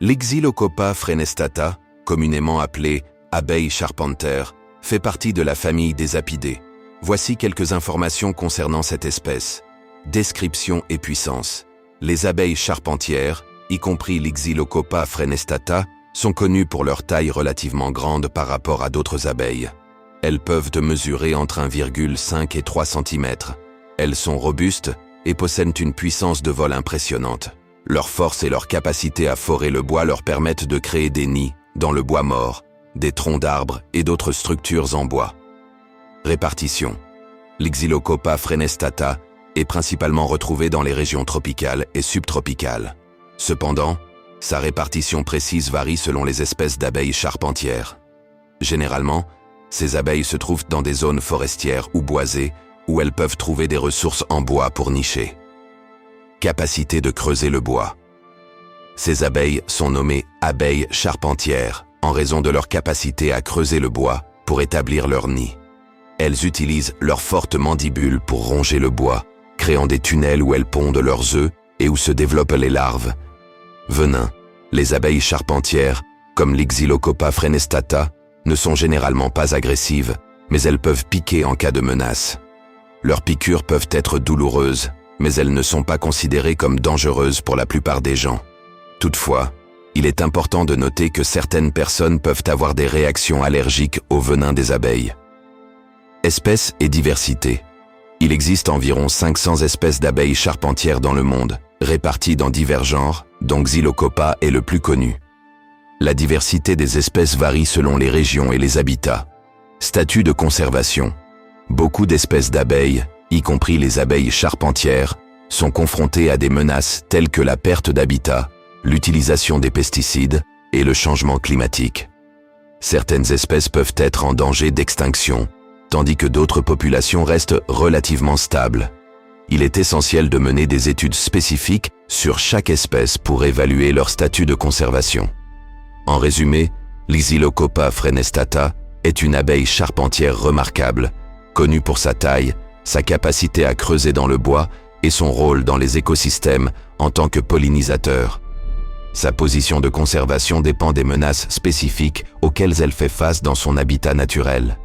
L'Xylocopa frenestata, communément appelée abeille charpentière, fait partie de la famille des apidés. Voici quelques informations concernant cette espèce. Description et puissance. Les abeilles charpentières, y compris l'Xylocopa frenestata, sont connues pour leur taille relativement grande par rapport à d'autres abeilles. Elles peuvent mesurer entre 1,5 et 3 cm. Elles sont robustes et possèdent une puissance de vol impressionnante. Leur force et leur capacité à forer le bois leur permettent de créer des nids dans le bois mort, des troncs d'arbres et d'autres structures en bois. Répartition. L'Xylocopa frenestata est principalement retrouvée dans les régions tropicales et subtropicales. Cependant, sa répartition précise varie selon les espèces d'abeilles charpentières. Généralement, ces abeilles se trouvent dans des zones forestières ou boisées où elles peuvent trouver des ressources en bois pour nicher. Capacité de creuser le bois. Ces abeilles sont nommées abeilles charpentières en raison de leur capacité à creuser le bois pour établir leur nid. Elles utilisent leurs fortes mandibules pour ronger le bois, créant des tunnels où elles pondent leurs œufs et où se développent les larves. Venin. Les abeilles charpentières, comme l'Xylocopa frenestata, ne sont généralement pas agressives, mais elles peuvent piquer en cas de menace. Leurs piqûres peuvent être douloureuses, mais elles ne sont pas considérées comme dangereuses pour la plupart des gens. Toutefois, il est important de noter que certaines personnes peuvent avoir des réactions allergiques au venin des abeilles. Espèces et diversité. Il existe environ 500 espèces d'abeilles charpentières dans le monde, réparties dans divers genres, dont Xylocopa est le plus connu. La diversité des espèces varie selon les régions et les habitats. Statut de conservation. Beaucoup d'espèces d'abeilles, y compris les abeilles charpentières, sont confrontées à des menaces telles que la perte d'habitat, l'utilisation des pesticides et le changement climatique. Certaines espèces peuvent être en danger d'extinction, tandis que d'autres populations restent relativement stables. Il est essentiel de mener des études spécifiques sur chaque espèce pour évaluer leur statut de conservation. En résumé, l'Xylocopa frenestata est une abeille charpentière remarquable, connue pour sa taille, sa capacité à creuser dans le bois et son rôle dans les écosystèmes en tant que pollinisateur. Sa position de conservation dépend des menaces spécifiques auxquelles elle fait face dans son habitat naturel.